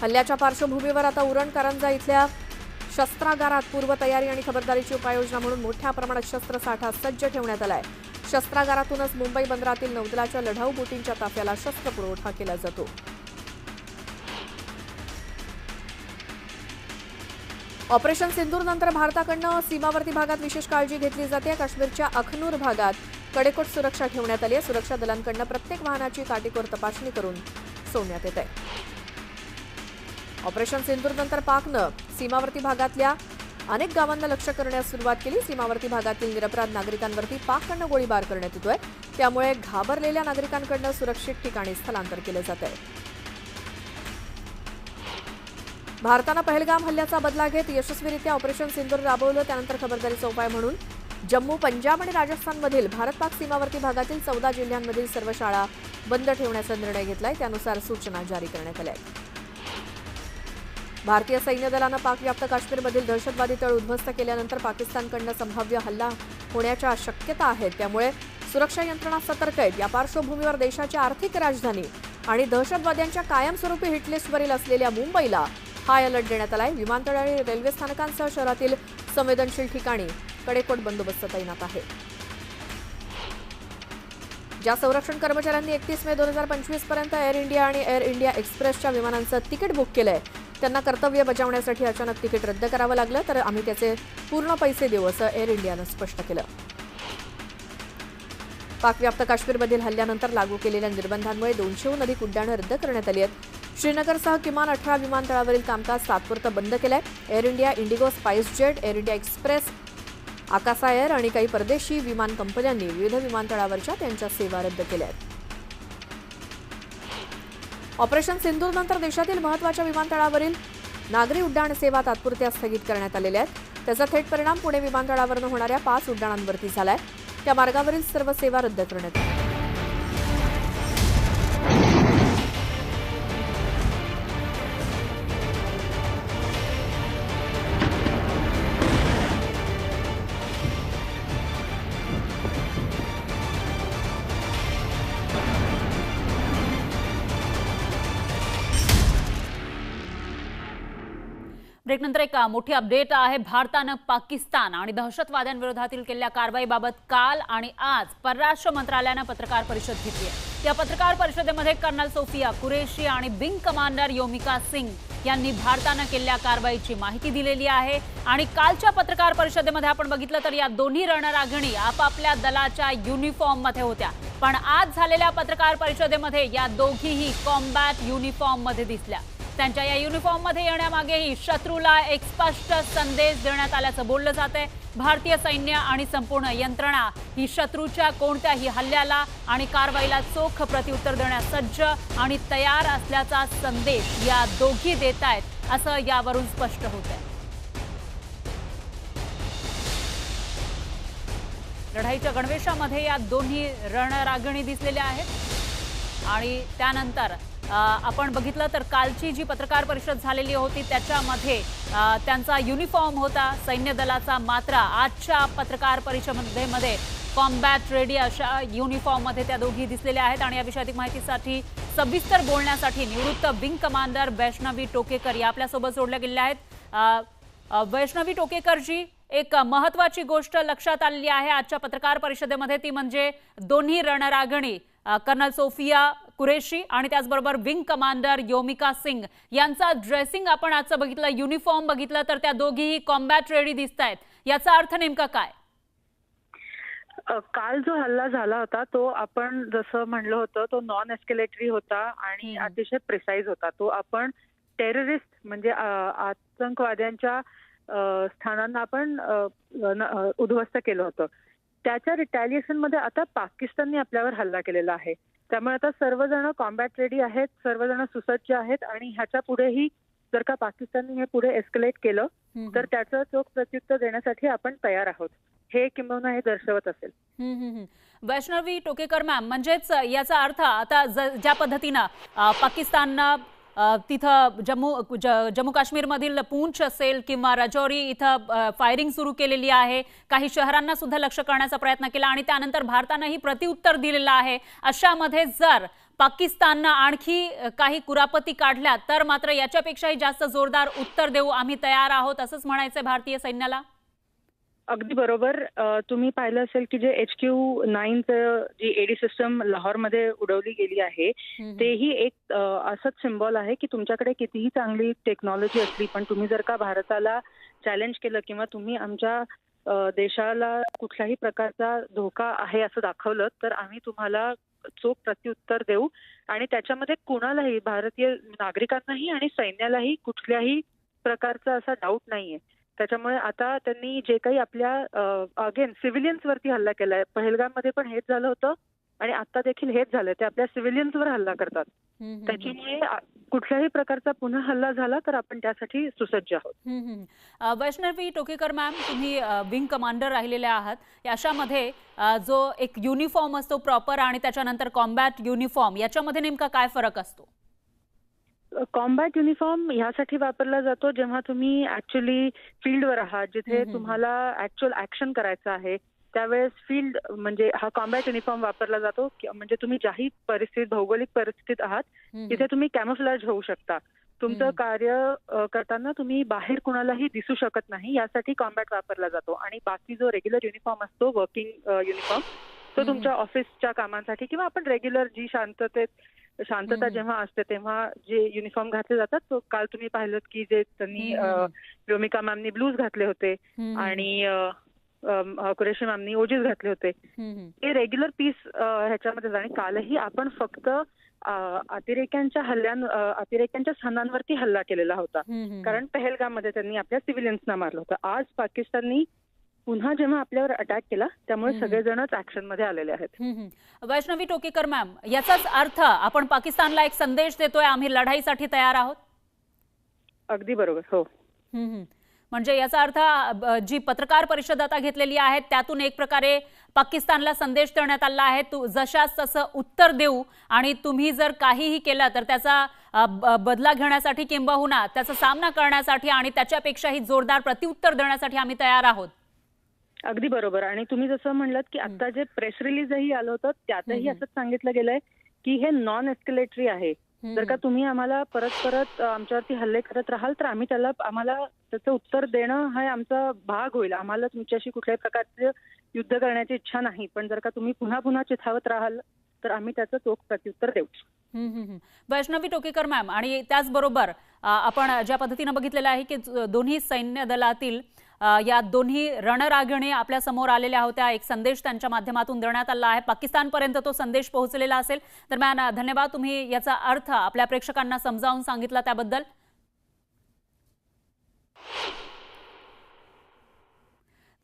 हल्ल्याच्या पार्श्वभूमीवर आता उरण कारंजा इथल्या शस्त्रागारात पूर्वतयारी आणि खबरदारीची उपाययोजना म्हणून मोठ्या प्रमाणात शस्त्रसाठा सज्ज ठेवण्यात आलाय. शस्त्रागारातूनच मुंबई बंदरातील नौदलाच्या लढाऊ बोटींच्या ताफ्याला शस्त्रपुरवठा केला जातो. ऑपरेशन सिंदूर नंतर भारताकडनं सीमावर्ती भागात विशेष काळजी घेतली जाते. काश्मीरच्या अखनूर भागात कडेकोट सुरक्षा ठेवण्यात आली आहे. सुरक्षा दलांकडनं प्रत्येक वाहनाची काटेकोर तपासणी करून सोडण्यात येत आहे. ऑपरेशन सिंदूर नंतर पाकनं सीमावर्ती भागातल्या अनेक गावांना लक्ष्य करण्यास सुरुवात केली. सीमावर्ती भागातील निरपराध नागरिकांवरती पाककडनं गोळीबार करण्यात येतोय. त्यामुळे घाबरलेल्या नागरिकांकडनं सुरक्षित ठिकाणी स्थलांतर केलं जात आहे. भारतानं पहलगाम हल्ल्याचा बदला घेत यशस्वीरित्या ऑपरेशन सिंदूर राबवलं. त्यानंतर खबरदारीचा उपाय म्हणून जम्मू, पंजाब आणि राजस्थानमधील भारत-पाक सीमावर्ती भागातील 14 जिल्ह्यांमधील सर्व शाळा बंद ठेवण्याचा निर्णय घेतलाय. त्यानुसार सूचना जारी करण्यात आल्या आहेत. भारतीय सैन्य दलानं पाकव्याप्त काश्मीरमधील दहशतवादी तळ उद्ध्वस्त केल्यानंतर पाकिस्तानकडनं संभाव्य हल्ला होण्याच्या शक्यता आहेत. त्यामुळे सुरक्षा यंत्रणा सतर्क आहेत. या पार्श्वभूमीवर देशाची आर्थिक राजधानी आणि दहशतवाद्यांच्या कायमस्वरूपी हिटलिस्टवरील असलेल्या मुंबईला हाय अलर्ट देण्यात आलाय. विमानतळ आणि रेल्वे स्थानकांसह शहरातील संवेदनशील ठिकाणी कडेकोट बंदोबस्त तैनात आहे. ज्या संरक्षण कर्मचाऱ्यांनी 31 मे 2025 पर्यंत एअर इंडिया आणि एअर इंडिया एक्सप्रेसच्या विमानांचं तिकीट बुक केलंय त्यांना कर्तव्य बजावण्यासाठी अचानक तिकीट रद्द करावं लागलं तर आम्ही त्याचे पूर्ण पैसे देऊ असं एअर इंडियानं स्पष्ट केलं. पाकव्याप्त काश्मीरमधील हल्ल्यानंतर लागू केलेल्या निर्बंधांमुळे 200हून अधिक उड्डाणं रद्द करण्यात आली आहेत. श्रीनगरसह किमान 18 विमानतळावरील कामकाज तात्पुरतं बंद केलंय. Air India, IndiGo, SpiceJet, Air India Express, Akasa Air आणि काही परदेशी विमान कंपन्यांनी विविध विमानतळावरच्या त्यांच्या सेवा रद्द केल्या आहेत. ऑपरेशन सिंदूर नंतर देशातील महत्त्वाच्या विमानतळावरील नागरी उड्डाण सेवा तात्पुरत्या स्थगित करण्यात आलेल्या आहेत. त्याचा थेट परिणाम पुणे विमानतळावरून होणाऱ्या 5 उड्डाणांवरती झालाय. त्या मार्गावरील सर्व सेवा रद्द करण्यात आल्या. ब्रेकनंतर एक मोठी अपडेट आहे. भारतानं पाकिस्तान आणि दहशतवाद्यांविरोधातील केलेल्या कारवाईबाबत काल आणि आज परराष्ट्र मंत्रालयानं पत्रकार परिषद घेतली आहे. या पत्रकार परिषदेमध्ये कर्नल सोफिया कुरेशी आणि विंग कमांडर योमिका सिंग यांनी भारतानं केलेल्या कारवाईची माहिती दिलेली आहे. आणि कालच्या पत्रकार परिषदेमध्ये आपण बघितलं तर या दोन्ही रणरागिणी आपापल्या दलाच्या युनिफॉर्ममध्ये होत्या, पण आज झालेल्या पत्रकार परिषदेमध्ये या दोघीही कॉम्बॅट युनिफॉर्ममध्ये दिसल्या. त्यांच्या या युनिफॉर्ममध्ये येण्यामागेही शत्रूला एक स्पष्ट संदेश देण्यात आल्याचं बोललं जातंय. भारतीय सैन्य आणि संपूर्ण यंत्रणा ही शत्रूच्या कोणत्याही हल्ल्याला आणि कारवाईला चोख प्रत्युत्तर देण्यास सज्ज आणि तयार असल्याचा संदेश या दोघी देत आहेत, असं यावरून स्पष्ट होतंय. लढाईच्या गणवेशामध्ये या दोन्ही रणरागिणी दिसलेल्या आहेत. आणि त्यानंतर आपण बघितलं तर कालची जी पत्रकार परिषद झालेली होती त्याच्यामध्ये त्यांचा युनिफॉर्म होता सैन्य दलाचा, मात्र आजच्या पत्रकार परिषदेमध्ये कॉम्बॅट रेडी अशा युनिफॉर्ममध्ये त्या दोघी दिसलेल्या आहेत. आणि या विषयी अधिक माहितीसाठी सविस्तर बोलण्यासाठी निवृत्त विंग कमांडर वैष्णवी टोकेकर या आपल्यासोबत जोडल्या गेलेल्या आहेत. वैष्णवी टोकेकरजी, एक महत्वाची गोष्ट लक्षात आलेली आहे आजच्या पत्रकार परिषदेमध्ये, ती म्हणजे दोन्ही रणरागिणी कर्नल सोफिया कुरेशी आणि त्याचबरोबर विंग कमांडर योमिका सिंग यांचा ड्रेसिंग आपण आजचं बघितलं, युनिफॉर्म बघितलं तर त्या दोघीही कॉम्बॅट रेडी दिसत आहेत. याचा अर्थ नेमका काय? काल जो हल्ला झाला होता तो आपण जसं म्हणलं होतं तो नॉन एस्केलेटरी होता आणि अतिशय प्रिसाइज होता. तो आपण टेररिस्ट म्हणजे आतंकवाद्यांच्या स्थानांना आपण उद्ध्वस्त केलं होतं. त्याच्या रिटॅलिएशन मध्ये आता पाकिस्तानने आपल्यावर हल्ला केलेला आहे. त्यामुळे आता सर्वजण कॉम्बॅट रेडी आहेत, सर्वजण सुसज्ज आहेत आणि ह्याच्या पुढेही जर का पाकिस्तानने हे पुढे एस्केलेट केलं तर त्याचं चोख प्रत्युत्तर देण्यासाठी आपण तयार आहोत, हे किंबहुना हे दर्शवत असेल. वैष्णवी टोकेकर मॅम, म्हणजेच याचा अर्थ आता ज्या पद्धतीनं पाकिस्ताननं तिथं जम्मू काश्मीरमधील पूंछ असेल किंवा राजौरी इथं फायरिंग सुरू केलेली आहे, काही शहरांना सुद्धा लक्ष्य करण्याचा प्रयत्न केला आणि त्यानंतर भारतानंही प्रत्युत्तर दिलेलं आहे. अशामध्ये जर पाकिस्ताननं आणखी काही कुरापती काढल्या तर मात्र याच्यापेक्षाही जास्त जोरदार उत्तर देऊ आम्ही तयार आहोत, असंच म्हणायचंय भारतीय सैन्याला? अगदी बरोबर. तुम्ही पाहिलं असेल की जे HQ-9 जी एडी सिस्टम लाहोरमध्ये उडवली गेली आहे तेही एक असंच सिम्बॉल आहे की तुमच्याकडे कितीही चांगली टेक्नॉलॉजी असली पण तुम्ही जर का भारताला चॅलेंज केलं किंवा तुम्ही आमच्या देशाला कुठल्याही प्रकारचा धोका आहे असं दाखवलं तर आम्ही तुम्हाला चोख प्रत्युत्तर देऊ. आणि त्याच्यामध्ये कुणालाही, भारतीय नागरिकांनाही आणि सैन्यालाही कुठल्याही प्रकारचा असा डाऊट नाहीये. त्याच्यामुळे आता त्यांनी जे काही आपल्या अगेन सिव्हिलियन्स वरती हल्ला केलाय, पहलगाममध्ये पण हेच झालं होतं आणि आता देखील हेच झालं, ते आपल्या सिव्हिलियन्सवर हल्ला करतात. त्याच्यामुळे कुठल्याही प्रकारचा पुन्हा हल्ला झाला तर आपण त्यासाठी सुसज्ज आहोत. वैष्णवी टोकेकर मॅम, तुम्ही विंग कमांडर राहिलेले आहात, अशामध्ये जो एक युनिफॉर्म असतो प्रॉपर आणि त्याच्यानंतर कॉम्बॅट युनिफॉर्म, याच्यामध्ये नेमका काय फरक असतो? कॉम्बॅट युनिफॉर्म ह्यासाठी वापरला जातो जेव्हा तुम्ही ऍक्च्युअली फील्डवर आहात, जिथे तुम्हाला ऍक्च्युअल ऍक्शन करायचं आहे त्यावेळेस फील्ड म्हणजे हा कॉम्बॅट युनिफॉर्म वापरला जातो. म्हणजे तुम्ही ज्याही परिस्थितीत, भौगोलिक परिस्थितीत आहात तिथे तुम्ही कॅमोफ्लॅज होऊ शकता. तुमचं कार्य करताना तुम्ही बाहेर कुणालाही दिसू शकत नाही, यासाठी कॉम्बॅट वापरला जातो. आणि बाकी जो रेग्युलर युनिफॉर्म असतो, वर्किंग युनिफॉर्म, तो तुमच्या ऑफिसच्या कामांसाठी किंवा आपण रेग्युलर जी शांतता जेव्हा असते तेव्हा जे युनिफॉर्म घातले जातात, तो काल तुम्ही पाहिलं की जे त्यांनी योमिका मॅमनी ब्लूज घातले होते आणि कुरेशी मॅमनी ओजीस घातले होते, ते रेग्युलर पीस ह्याच्यामध्ये. आणि कालही आपण फक्त अतिरेक्यांच्या स्थानांवरती हल्ला केलेला होता, कारण पहलगाममध्ये त्यांनी आपल्या सिव्हिलियन्सना मारलं होतं. आज पाकिस्ताननी पुन्हा जेव्हा आपल्यावर अटॅक केला त्यामुळे सगळेजणच ऍक्शन मध्ये आलेले आहेत. वैष्णवी टोकेकर मॅम, याचाच अर्थ आपण पाकिस्तानला एक संदेश देतोय, आम्ही लढाईसाठी तयार आहोत? अगदी बरोबर, हो. म्हणजे याचा अर्थ जी पत्रकार परिषद आता घेतलेली आहे त्यातून एक प्रकारे पाकिस्तानला संदेश देण्यात आला आहे, जशास तसं उत्तर देऊ आणि तुम्ही जर काहीही केलं तर त्याचा बदला घेण्यासाठी किंबहुना त्याचा सामना करण्यासाठी आणि त्याच्यापेक्षाही जोरदार प्रत्युत्तर देण्यासाठी आम्ही तयार आहोत. अगदी बरोबर. आणि तुम्ही जसं म्हणलात की आता जे प्रेस रिलीजही आलं होतं त्यातही असंच सांगितलं गेलंय की हे नॉन एस्केलेटरी आहे, जर का तुम्ही आम्हाला परत आमच्यावरती हल्ले करत राहाल तर आम्हाला त्याचं उत्तर देणं हा आमचा भाग होईल. आम्हाला तुमच्याशी कुठल्याही प्रकारचे युद्ध करण्याची इच्छा नाही, पण जर का तुम्ही पुन्हा चिथावत राहाल तर आम्ही त्याचं चोख प्रत्युत्तर देऊ. वैष्णवी टोकेकर मॅम, आणि त्याचबरोबर आपण ज्या पद्धतीनं बघितलेलं आहे की दोन्ही सैन्य दलातील या दोन्ही रणरागिणी आपल्या समोर आलेल्या होत्या. एक संदेश त्यांच्या माध्यमातून देण्यात आला आहे. पाकिस्तानपर्यंत तो संदेश पोहोचलेला असेल. दरम्यान धन्यवाद, तुम्ही याचा अर्थ आपल्या प्रेक्षकांना समजावून सांगितला त्याबद्दल.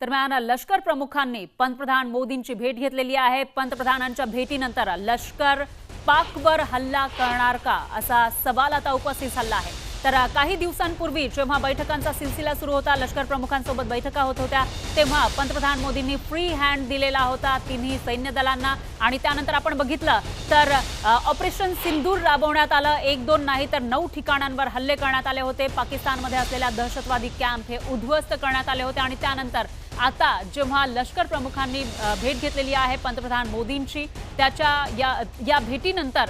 दरम्यान लष्कर प्रमुखांनी पंतप्रधान मोदींची भेट घेतलेली आहे. पंतप्रधानांच्या भेटीनंतर लष्कर पाकवर हल्ला करणार का असा सवाल आता उपस्थित झाला आहे. तर काही दिवसांपूर्वी जेव्हा बैठकांचा सिलसिला सुरू होता, लष्कर प्रमुखांसोबत बैठका होत होत्या, तेव्हा पंतप्रधान मोदींनी फ्री हँड दिलेला होता तिन्ही सैन्य दलांना. आणि त्यानंतर आपण बघितलं तर ऑपरेशन सिंदूर राबवण्यात आलं. 1-2 नाही तर 9 ठिकाणांवर हल्ले करण्यात आले होते. पाकिस्तानमध्ये असलेल्या दहशतवादी कॅम्प हे उद्ध्वस्त करण्यात आले होते. आणि त्यानंतर आता जेव्हा लष्कर प्रमुखांनी भेट घेतलेली आहे पंतप्रधान मोदींची, त्याच्या या भेटीनंतर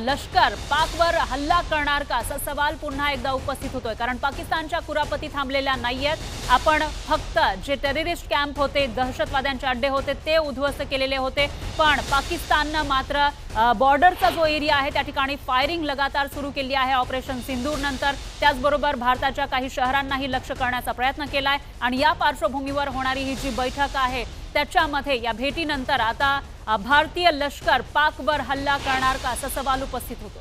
लष्कर पाकवर हल्ला करणार का असा सवाल पुन्हा एकदा उपस्थित होतोय. कारण पाकिस्तानच्या कुरापती थांबलेल्या नाहीयेत. आपण फक्त जे टेररिस्ट कॅम्प होते, दहशतवाद्यांचे अड्डे होते, ते उद्ध्वस्त केलेले होते. पण पाकिस्ताननं मात्र बॉर्डरचा जो एरिया आहे त्या ठिकाणी फायरिंग लगातार सुरू केली आहे ऑपरेशन सिंदूर नंतर. त्याचबरोबर भारताच्या काही शहरांनाही लक्ष्य करण्याचा प्रयत्न केलाय. आणि या पार्श्वभूमीवर होणारी ही जी बैठक आहे त्याच्यामध्ये या भेटीनंतर आता भारतीय लष्कर पाकवर हल्ला करणार का असा सवाल उपस्थित होतो.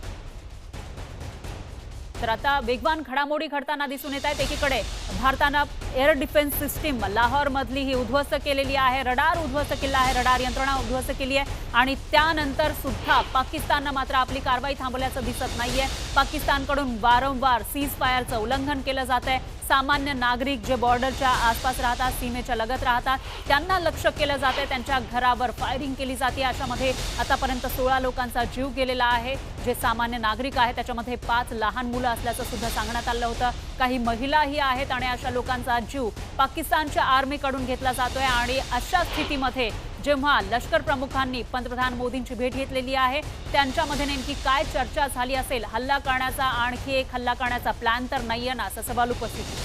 तर आता वेगवान घडामोडी घडताना दिसून येत आहेत. एकीकडे भारतानं एअर डिफेन्स सिस्टीम लाहोर मधली ही उद्ध्वस्त केलेली आहे, रडार उद्ध्वस्त केला आहे, रडार यंत्रणा उद्ध्वस्त केली आहे. आणि त्यानंतर सुद्धा पाकिस्ताननं मात्र आपली कारवाई थांबवल्याचं दिसत नाहीये. पाकिस्तानकडून वारंवार सीज फायरचं उल्लंघन केलं जात आहे. सामान्य नागरिक जे बॉर्डरच्या आसपास राहतात, सीमेच्या लगत राहतात, त्यांना लक्ष्य केलं जाते, त्यांच्या घरावर फायरिंग केली जाते. अशामध्ये आतापर्यंत 16 लोकांचा जीव गेलेला आहे. जे सामान्य नागरिक आहेत त्याच्यामध्ये 5 लहान मुलं असल्याचं सुद्धा सांगण्यात आलं होतं. काही महिलाही आहेत आणि अशा लोकांचा जीव पाकिस्तानच्या आर्मीकडून घेतला जातोय. आणि अशा स्थितीमध्ये जेव्हा लष्कर प्रमुखांनी पंतप्रधान मोदींची भेट घेतलेली आहे, त्यांच्यामध्ये नेमकी काय चर्चा झाली असेल? हल्ला करण्याचा, आणखी एक हल्ला करण्याचा प्लॅन तर नाहीये ना असा सवाल उपस्थित होतो.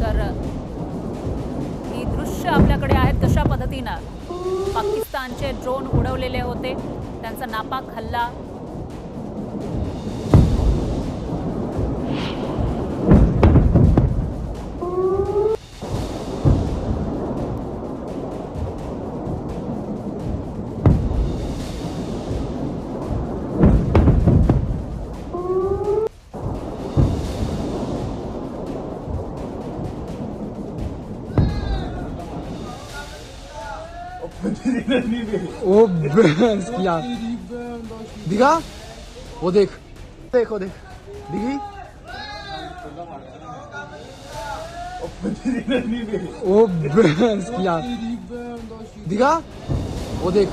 तर ही दृश्य आपल्याकडे आहेत कशा पद्धतीनं पाकिस्तानचे ड्रोन उडवलेले होते, त्यांचा नापाक हल्ला. ओ बस यार दिखा वो देख दिखी ओ बस यार दिखा वो देख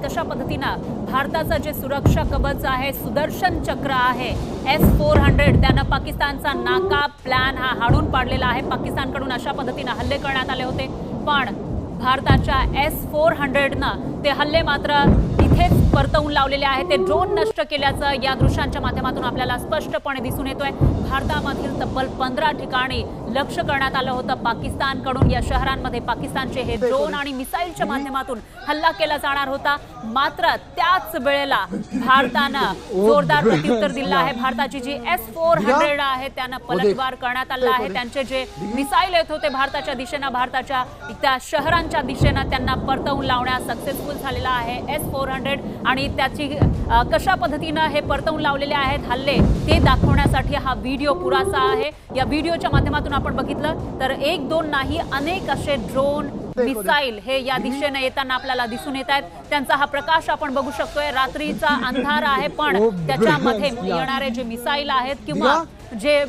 कशा पद्धतीनं भारताचं जे सुरक्षा कवच आहे, सुदर्शन चक्र आहे, S-400, त्यानं पाकिस्तानचा नाकाब प्लॅन हा हाणून पाडलेला आहे. पाकिस्तानकडून अशा पद्धतीनं हल्ले करण्यात आले होते, पण भारताच्या S-400नं ते हल्ले मात्र इथेच परतवून लावलेले आहेत. ते ड्रोन नष्ट केल्याचं या दृश्यांच्या माध्यमातून आपल्याला स्पष्टपणे दिसून येतोय. भारतामधील तब्बल 15 ठिकाणी लक्ष करण्यात आलं होतं पाकिस्तानकडून. या शहरांमध्ये पाकिस्तानचे हे ड्रोन आणि मिसाईलच्या माध्यमातून हल्ला केला जाणार होता. मात्र त्याच वेळेला भारतानं जोरदार प्रत्युत्तर दिलं आहे. भारताची जी S-400 आहे त्यानं पलटवार करण्यात आला आहे. त्यांचे जे मिसाईल येत होते भारताच्या दिशेनं, भारताच्या त्या शहरांच्या दिशेनं, त्यांना परतवून लावण्यास सक्सेसफुल झालेला आहे S-400. आणि त्याची कशा पद्धतीनं हे परतवून लावलेले आहेत हल्ले ते दाखवण्यासाठी हा व्हिडिओ पुरासा आहे. या व्हिडिओच्या माध्यमातून आपण बघितलं तर 1-2 नाही, अनेक असे ड्रोन मिसाईल हे या दिशेने येताना आपल्याला दिसून येत आहेत. त्यांचा हा प्रकाश आपण बघू शकतोय. रात्रीचा अंधार आहे, पण त्याच्यामध्ये येणारे जे मिसाईल आहेत किंवा जे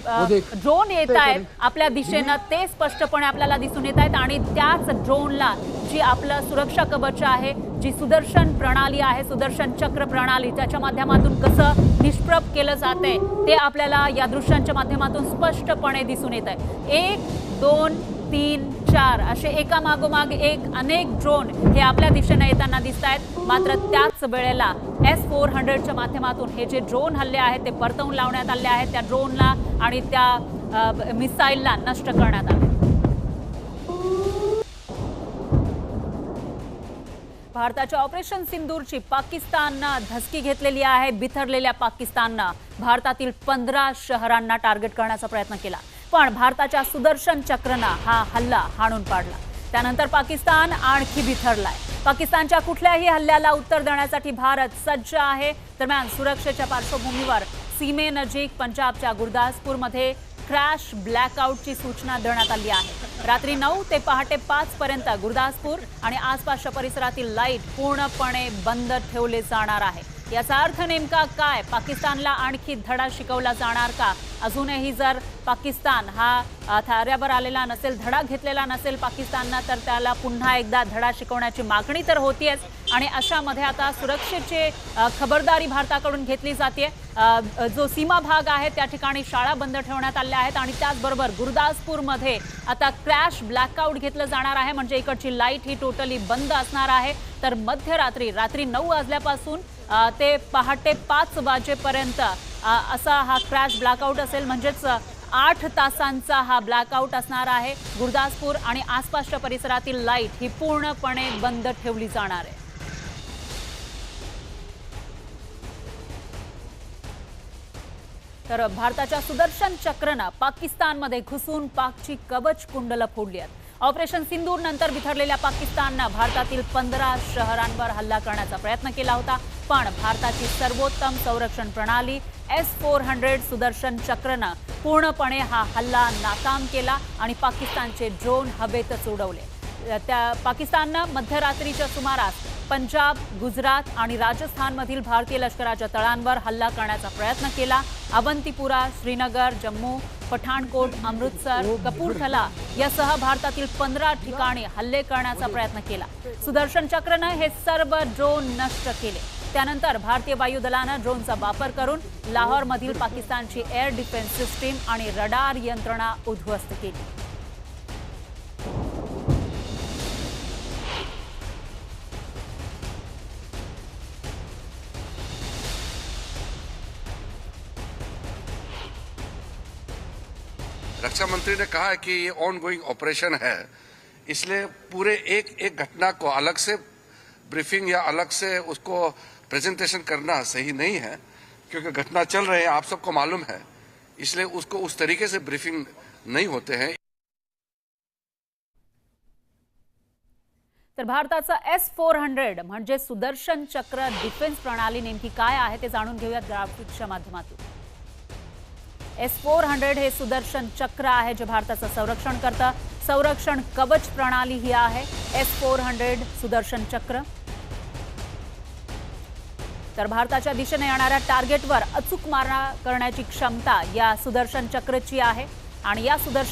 ड्रोन येत आहेत आपल्या दिशेनं ते स्पष्टपणे आपल्याला दिसून येत आहेत. आणि त्याच ड्रोनला जी आपलं सुरक्षा कवच आहे, जी सुदर्शन प्रणाली आहे, सुदर्शन चक्र प्रणाली, त्याच्या माध्यमातून कसं निष्प्रभ केलं जातंय ते आपल्याला या दृश्यांच्या माध्यमातून स्पष्टपणे दिसून येत आहे। 1, 2, 3, 4 असे एकामागोमाग एक अनेक ड्रोन हे आपल्या दिशेने येताना दिसत आहेत। मात्र त्याच वेळेला S-400च्या माध्यमातून हे जे ड्रोन हल्ले आहेत ते परतवून लावण्यात आले आहेत। त्या ड्रोनला आणि त्या मिसाईलला नष्ट करण्यात आले। भारताच्या ऑपरेशन सिंदूरची पाकिस्ताननं धसकी घेतलेली आहे। बिथरलेल्या पाकिस्ताननं भारतातील 15 शहरांना टार्गेट करण्याचा प्रयत्न केला, पण भारताच्या सुदर्शन चक्रनं हा हल्ला हाणून पाडला। त्यानंतर पाकिस्तान आणखी बिथरलाय। पाकिस्तानच्या कुठल्याही हल्ल्याला उत्तर देण्यासाठी भारत सज्ज आहे। दरम्यान सुरक्षेच्या पार्श्वभूमीवर सीमेनजीक पंजाबच्या गुरदासपूरमध्ये क्रॅश ब्लॅकआउटची सूचना देण्यात आली आहे। रात्री 9 ते पहाटे 5 पर्यंत गुरदासपूर आणि आसपासच्या परिसरातील लाईट पूर्णपणे बंद ठेवले जाणार आहे। याचा अर्थ नेमका काय? पाकिस्तानला आणखी धडा शिकवला जाणार का? अजूनही जर पाकिस्तान हा थाऱ्यावर आलेला नसेल, धडा घेतलेला नसेल पाकिस्ताननं, तर त्याला पुन्हा एकदा धडा शिकवण्याची मागणी तर होतीयच। आणि अशामध्ये आता सुरक्षेची खबरदारी भारताकडून घेतली जाते। जो सीमा भाग आहे त्या ठिकाणी शाळा बंद ठेवण्यात आल्या आहेत आणि त्याचबरोबर गुरदासपूरमध्ये आता क्रॅश ब्लॅकआउट घेतलं जाणार आहे, म्हणजे इकडची लाईट ही टोटली बंद असणार आहे। तर मध्यरात्री 9 वाजल्यापासून ते पहाटे 5 वाजेपर्यंत असा हा क्रॅश ब्लॅकआउट असेल, म्हणजेच 8 तासांचा हा ब्लॅकआउट असणार आहे। गुरदासपूर आणि आसपासच्या परिसरातील लाईट ही पूर्णपणे बंद ठेवली जाणार आहे। तर भारताच्या सुदर्शन चक्रनं पाकिस्तानमध्ये घुसून पाकची कवच कुंडलं फोडली आहेत। ऑपरेशन सिंदूर नंतर बिथरलेल्या पाकिस्ताननं भारतातील 15 शहरांवर हल्ला करण्याचा प्रयत्न केला होता, पण भारताची सर्वोत्तम संरक्षण प्रणाली S-400 सुदर्शन चक्रनं पूर्णपणे हा हल्ला नाकाम केला आणि पाकिस्तानचे ड्रोन हवेतच उडवले। त्या पाकिस्ताननं मध्यरात्रीच्या सुमारास पंजाब, गुजरात आणि राजस्थानमधील भारतीय लष्कराच्या तळांवर हल्ला करण्याचा प्रयत्न केला। अवंतीपुरा, श्रीनगर, जम्मू, पठाणकोट, अमृतसर, कपूरथला यासह भारतातील 15 ठिकाणी हल्ले करण्याचा प्रयत्न केला। सुदर्शन चक्रनं हे सर्व ड्रोन नष्ट केले। त्यानंतर भारतीय वायुदलानं ड्रोनचा वापर करून लाहोरमधील पाकिस्तानची एअर डिफेन्स सिस्टीम आणि रडार यंत्रणा उद्ध्वस्त केली। रक्षा मंत्री ने कहा है कि ये ऑन गोइंग ऑपरेशन है, इसलिए पूरे एक घटना को अलग से ब्रीफिंग या अलग से उसको प्रेजेंटेशन करना सही नहीं है, क्योंकि घटना चल रहे हैं, आप सबको मालूम है, इसलिए उसको उस तरीके से ब्रीफिंग नहीं होते हैं। तर भारताचा S-400 म्हणजे सुदर्शन चक्र डिफेन्स प्रणाली नेमकी काय आहे ते जाणून घेऊयात ग्राफिक्सच्या माध्यमातून। S-400 हे सुदर्शन चक्र आहे जे भारताचं संरक्षण करतं। संरक्षण कवच प्रणाली ही आहे S-400 सुदर्शन चक्र। तर भारताच्या दिशेने येणाऱ्या टार्गेटवर अचूक मारा करण्याची क्षमता या सुदर्शन चक्रची आहे आणि या सुदर्शन